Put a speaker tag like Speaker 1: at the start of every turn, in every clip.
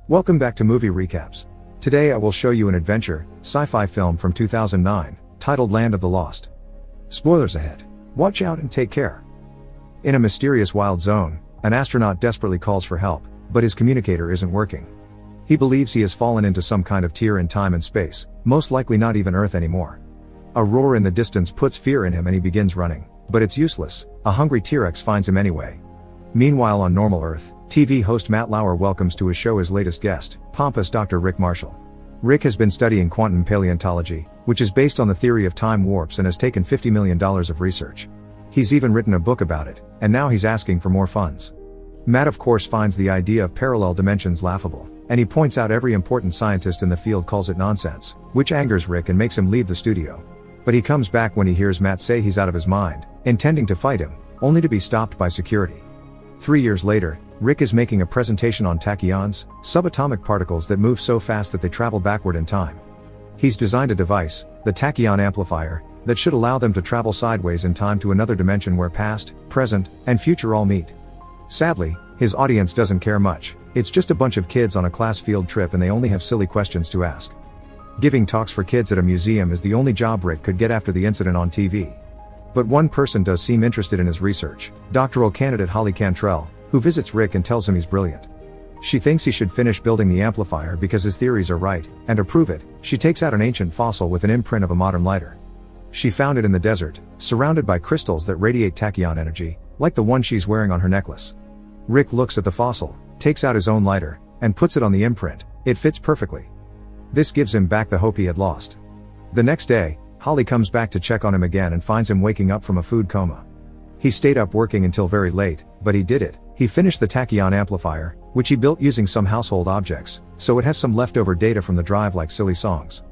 Speaker 1: Welcome back to Movie Recaps. Today I will show you an adventure, sci-fi film from 2009, titled Land of the Lost. Spoilers ahead. Watch out and take care. In a mysterious wild zone, an astronaut desperately calls for help, but his communicator isn't working. He believes he has fallen into some kind of tear in time and space, most likely not even Earth anymore. A roar in the distance puts fear in him and he begins running, but it's useless. A hungry T-Rex finds him anyway. Meanwhile on normal Earth, TV host Matt Lauer welcomes to his show his latest guest, pompous Dr. Rick Marshall. Rick has been studying quantum paleontology, which is based on the theory of time warps and has taken $50 million of research. He's even written a book about it, and now he's asking for more funds. Matt of course finds the idea of parallel dimensions laughable, and he points out every important scientist in the field calls it nonsense, which angers Rick and makes him leave the studio. But he comes back when he hears Matt say he's out of his mind, intending to fight him, only to be stopped by security. 3 years later, Rick is making a presentation on tachyons, subatomic particles that move so fast that they travel backward in time. He's designed a device, the tachyon amplifier, that should allow them to travel sideways in time to another dimension where past, present, and future all meet. Sadly, his audience doesn't care much. It's just a bunch of kids on a class field trip and they only have silly questions to ask. Giving talks for kids at a museum is the only job Rick could get after the incident on TV. But one person does seem interested in his research, doctoral candidate Holly Cantrell, who visits Rick and tells him he's brilliant. She thinks he should finish building the amplifier because his theories are right, and to prove it, she takes out an ancient fossil with an imprint of a modern lighter. She found it in the desert, surrounded by crystals that radiate tachyon energy, like the one she's wearing on her necklace. Rick looks at the fossil, takes out his own lighter, and puts it on the imprint. It fits perfectly. This gives him back the hope he had lost. The next day, Holly comes back to check on him again and finds him waking up from a food coma. He stayed up working until very late, but he did it. He finished the tachyon amplifier, which he built using some household objects, so it has some leftover data from the drive like silly songs.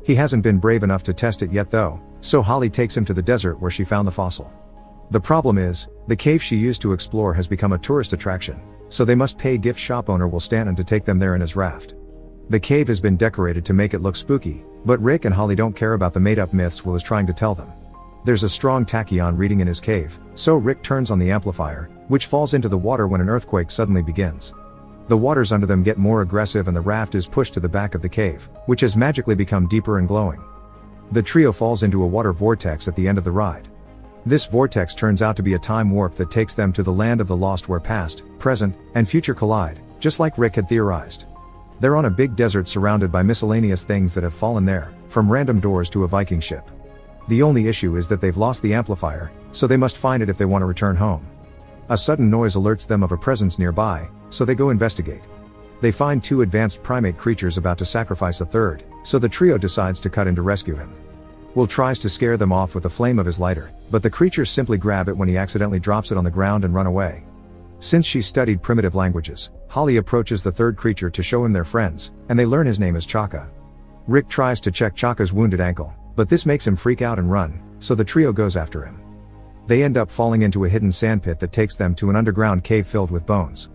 Speaker 1: He hasn't been brave enough to test it yet though, so Holly takes him to the desert where she found the fossil. The problem is, the cave she used to explore has become a tourist attraction, so they must pay gift shop owner Will Stanton to take them there in his raft. The cave has been decorated to make it look spooky, but Rick and Holly don't care about the made-up myths Will is trying to tell them. There's a strong tachyon reading in his cave, so Rick turns on the amplifier, which falls into the water when an earthquake suddenly begins. The waters under them get more aggressive and the raft is pushed to the back of the cave, which has magically become deeper and glowing. The trio falls into a water vortex at the end of the ride. This vortex turns out to be a time warp that takes them to the land of the lost where past, present, and future collide, just like Rick had theorized. They're on a big desert surrounded by miscellaneous things that have fallen there, from random doors to a Viking ship. The only issue is that they've lost the amplifier, so they must find it if they want to return home. A sudden noise alerts them of a presence nearby, so they go investigate. They find two advanced primate creatures about to sacrifice a third, so the trio decides to cut in to rescue him. Will tries to scare them off with the flame of his lighter, but the creatures simply grab it when he accidentally drops it on the ground and run away. Since she studied primitive languages, Holly approaches the third creature to show him their friends, and they learn his name is Chaka. Rick tries to check Chaka's wounded ankle, but this makes him freak out and run, so the trio goes after him. They end up falling into a hidden sandpit that takes them to an underground cave filled with bones.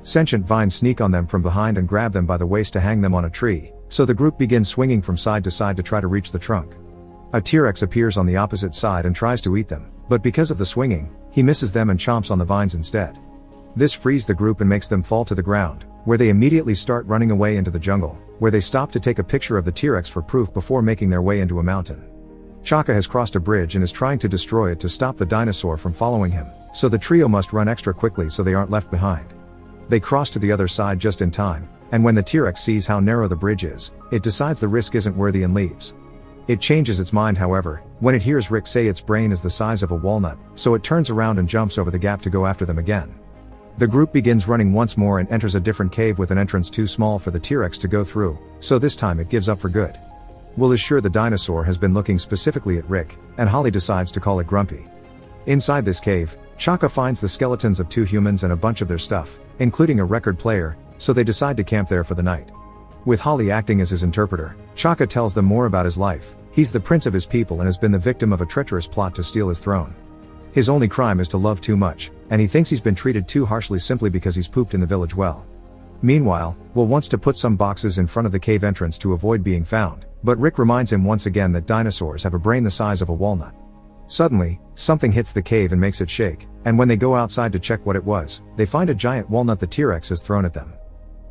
Speaker 1: Sentient vines sneak on them from behind and grab them by the waist to hang them on a tree, so the group begins swinging from side to side to try to reach the trunk. A T-Rex appears on the opposite side and tries to eat them, but because of the swinging, he misses them and chomps on the vines instead. This frees the group and makes them fall to the ground, where they immediately start running away into the jungle, where they stop to take a picture of the T-Rex for proof before making their way into a mountain. Chaka has crossed a bridge and is trying to destroy it to stop the dinosaur from following him, so the trio must run extra quickly so they aren't left behind. They cross to the other side just in time, and when the T-Rex sees how narrow the bridge is, it decides the risk isn't worthy and leaves. It changes its mind however, when it hears Rick say its brain is the size of a walnut, so it turns around and jumps over the gap to go after them again. The group begins running once more and enters a different cave with an entrance too small for the T-Rex to go through, so this time it gives up for good. Will is sure the dinosaur has been looking specifically at Rick, and Holly decides to call it Grumpy. Inside this cave, Chaka finds the skeletons of two humans and a bunch of their stuff, including a record player, so they decide to camp there for the night. With Holly acting as his interpreter, Chaka tells them more about his life. He's the prince of his people and has been the victim of a treacherous plot to steal his throne. His only crime is to love too much, and he thinks he's been treated too harshly simply because he's pooped in the village well. Meanwhile, Will wants to put some boxes in front of the cave entrance to avoid being found, but Rick reminds him once again that dinosaurs have a brain the size of a walnut. Suddenly, something hits the cave and makes it shake, and when they go outside to check what it was, they find a giant walnut the T-Rex has thrown at them.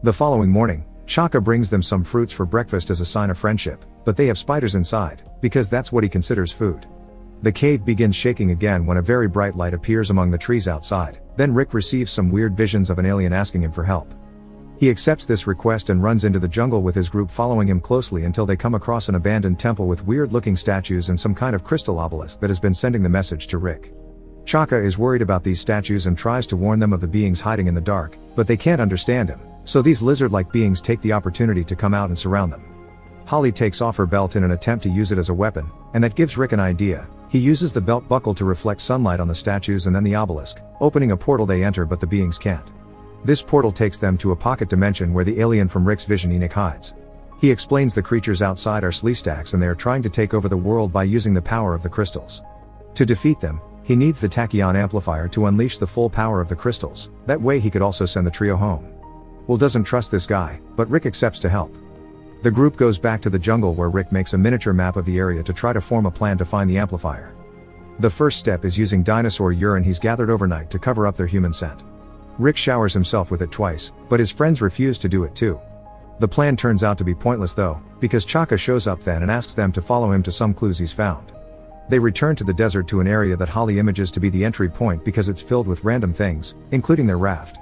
Speaker 1: The following morning, Chaka brings them some fruits for breakfast as a sign of friendship, but they have spiders inside, because that's what he considers food. The cave begins shaking again when a very bright light appears among the trees outside. Then Rick receives some weird visions of an alien asking him for help. He accepts this request and runs into the jungle with his group following him closely until they come across an abandoned temple with weird-looking statues and some kind of crystal obelisk that has been sending the message to Rick. Chaka is worried about these statues and tries to warn them of the beings hiding in the dark, but they can't understand him, so these lizard-like beings take the opportunity to come out and surround them. Holly takes off her belt in an attempt to use it as a weapon, and that gives Rick an idea. He uses the belt buckle to reflect sunlight on the statues and then the obelisk, opening a portal. They enter, but the beings can't. This portal takes them to a pocket dimension where the alien from Rick's vision, Enoch, hides. He explains the creatures outside are Sleestaks and they are trying to take over the world by using the power of the crystals. To defeat them, he needs the tachyon amplifier to unleash the full power of the crystals. That way he could also send the trio home. Will doesn't trust this guy, but Rick accepts to help. The group goes back to the jungle where Rick makes a miniature map of the area to try to form a plan to find the amplifier. The first step is using dinosaur urine he's gathered overnight to cover up their human scent. Rick showers himself with it twice, but his friends refuse to do it too. The plan turns out to be pointless though, because Chaka shows up then and asks them to follow him to some clues he's found. They return to the desert to an area that Holly images to be the entry point because it's filled with random things, including their raft.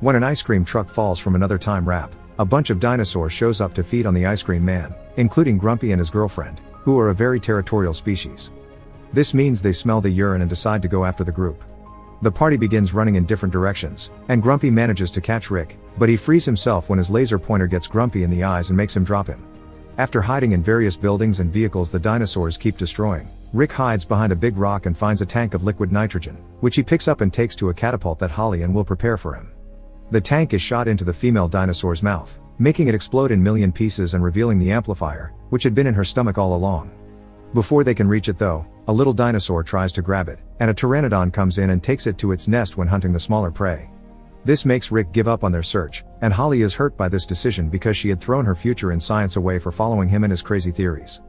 Speaker 1: When an ice cream truck falls from another time wrap, a bunch of dinosaurs shows up to feed on the ice cream man, including Grumpy and his girlfriend, who are a very territorial species. This means they smell the urine and decide to go after the group. The party begins running in different directions, and Grumpy manages to catch Rick, but he frees himself when his laser pointer gets Grumpy in the eyes and makes him drop him. After hiding in various buildings and vehicles the dinosaurs keep destroying, Rick hides behind a big rock and finds a tank of liquid nitrogen, which he picks up and takes to a catapult that Holly and Will prepare for him. The tank is shot into the female dinosaur's mouth, making it explode in million pieces and revealing the amplifier, which had been in her stomach all along. Before they can reach it though, a little dinosaur tries to grab it, and a pteranodon comes in and takes it to its nest when hunting the smaller prey. This makes Rick give up on their search, and Holly is hurt by this decision because she had thrown her future in science away for following him and his crazy theories.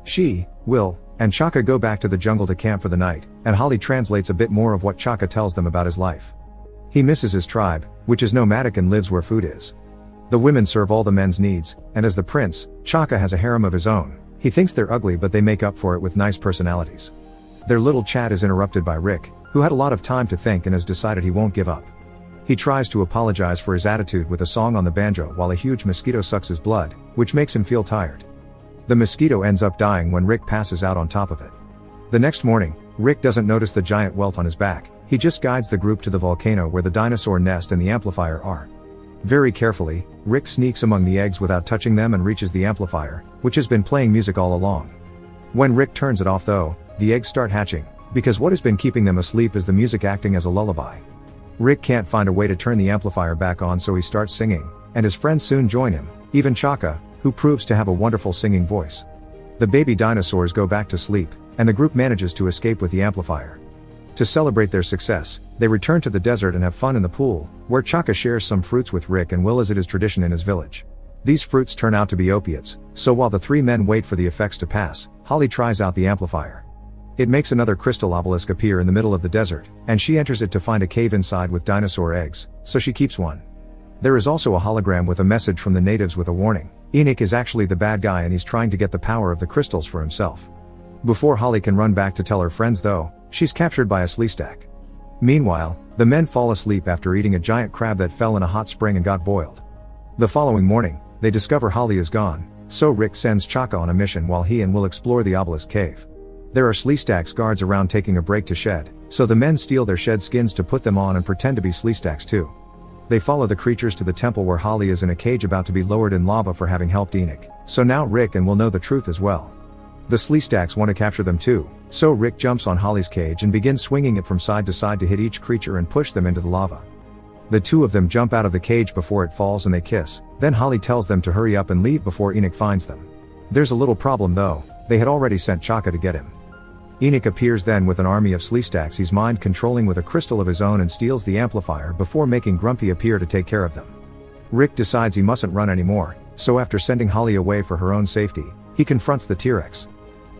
Speaker 1: She, Will, and Chaka go back to the jungle to camp for the night, and Holly translates a bit more of what Chaka tells them about his life. He misses his tribe, which is nomadic and lives where food is. The women serve all the men's needs, and as the prince, Chaka has a harem of his own. He thinks they're ugly but they make up for it with nice personalities. Their little chat is interrupted by Rick, who had a lot of time to think and has decided he won't give up. He tries to apologize for his attitude with a song on the banjo while a huge mosquito sucks his blood, which makes him feel tired. The mosquito ends up dying when Rick passes out on top of it. The next morning, Rick doesn't notice the giant welt on his back. He just guides the group to the volcano where the dinosaur nest and the amplifier are. Very carefully, Rick sneaks among the eggs without touching them and reaches the amplifier, which has been playing music all along. When Rick turns it off though, the eggs start hatching, because what has been keeping them asleep is the music acting as a lullaby. Rick can't find a way to turn the amplifier back on, so he starts singing, and his friends soon join him, even Chaka, who proves to have a wonderful singing voice. The baby dinosaurs go back to sleep, and the group manages to escape with the amplifier. To celebrate their success, they return to the desert and have fun in the pool, where Chaka shares some fruits with Rick and Will as it is tradition in his village. These fruits turn out to be opiates, so while the three men wait for the effects to pass, Holly tries out the amplifier. It makes another crystal obelisk appear in the middle of the desert, and she enters it to find a cave inside with dinosaur eggs, so she keeps one. There is also a hologram with a message from the natives with a warning. Enoch is actually the bad guy and he's trying to get the power of the crystals for himself. Before Holly can run back to tell her friends though, she's captured by a Sleestak. Meanwhile, the men fall asleep after eating a giant crab that fell in a hot spring and got boiled. The following morning, they discover Holly is gone, so Rick sends Chaka on a mission while he and Will explore the obelisk cave. There are Sleestak's guards around taking a break to shed, so the men steal their shed skins to put them on and pretend to be Sleestak's too. They follow the creatures to the temple where Holly is in a cage about to be lowered in lava for having helped Enoch, so now Rick and Will know the truth as well. The Sleestaks want to capture them too, so Rick jumps on Holly's cage and begins swinging it from side to side to hit each creature and push them into the lava. The two of them jump out of the cage before it falls and they kiss, then Holly tells them to hurry up and leave before Enoch finds them. There's a little problem though, they had already sent Chaka to get him. Enoch appears then with an army of Sleestaks he's mind controlling with a crystal of his own and steals the amplifier before making Grumpy appear to take care of them. Rick decides he mustn't run anymore, so after sending Holly away for her own safety, he confronts the T-Rex.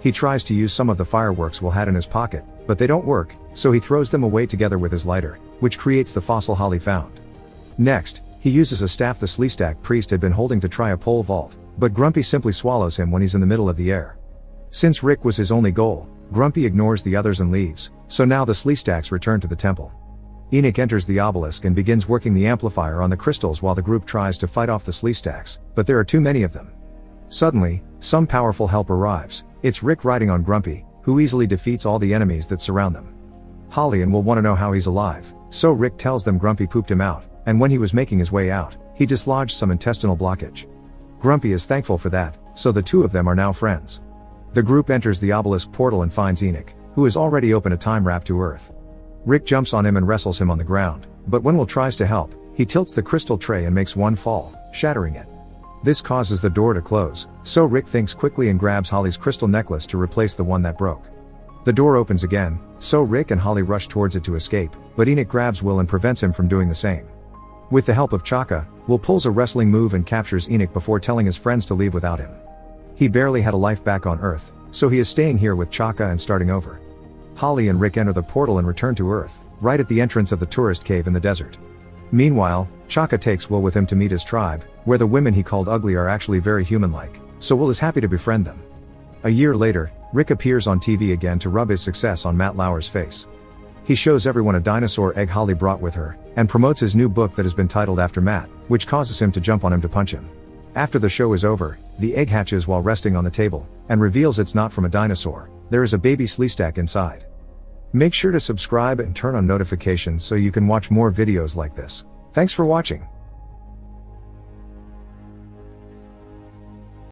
Speaker 1: He tries to use some of the fireworks Will had in his pocket, but they don't work, so he throws them away together with his lighter, which creates the fossil Holly found. Next, He uses a staff the Sleestack priest had been holding to try a pole vault, but Grumpy simply swallows him when he's in the middle of the air. Since Rick was his only goal, Grumpy ignores the others and leaves, so now the Sleestacks return to the temple. Enoch enters the obelisk and begins working the amplifier on the crystals while the group tries to fight off the Sleestacks, but there are too many of them. Suddenly, some powerful help arrives. It's Rick riding on Grumpy, who easily defeats all the enemies that surround them. Holly and Will want to know how he's alive, so Rick tells them Grumpy pooped him out, and when he was making his way out, he dislodged some intestinal blockage. Grumpy is thankful for that, so the two of them are now friends. The group enters the obelisk portal and finds Enoch, who has already opened a time wrap to Earth. Rick jumps on him and wrestles him on the ground, but when Will tries to help, he tilts the crystal tray and makes one fall, shattering it. This causes the door to close, so Rick thinks quickly and grabs Holly's crystal necklace to replace the one that broke. The door opens again, so Rick and Holly rush towards it to escape, but Enoch grabs Will and prevents him from doing the same. With the help of Chaka, Will pulls a wrestling move and captures Enoch before telling his friends to leave without him. He barely had a life back on Earth, so he is staying here with Chaka and starting over. Holly and Rick enter the portal and return to Earth, right at the entrance of the tourist cave in the desert. Meanwhile, Chaka takes Will with him to meet his tribe, where the women he called ugly are actually very human-like, so Will is happy to befriend them. A year later, Rick appears on TV again to rub his success on Matt Lauer's face. He shows everyone a dinosaur egg Holly brought with her, and promotes his new book that has been titled after Matt, which causes him to jump on him to punch him. After the show is over, the egg hatches while resting on the table, and reveals it's not from a dinosaur. There is a baby Sleestack inside. Make sure to subscribe and turn on notifications so you can watch more videos like this. Thanks for watching.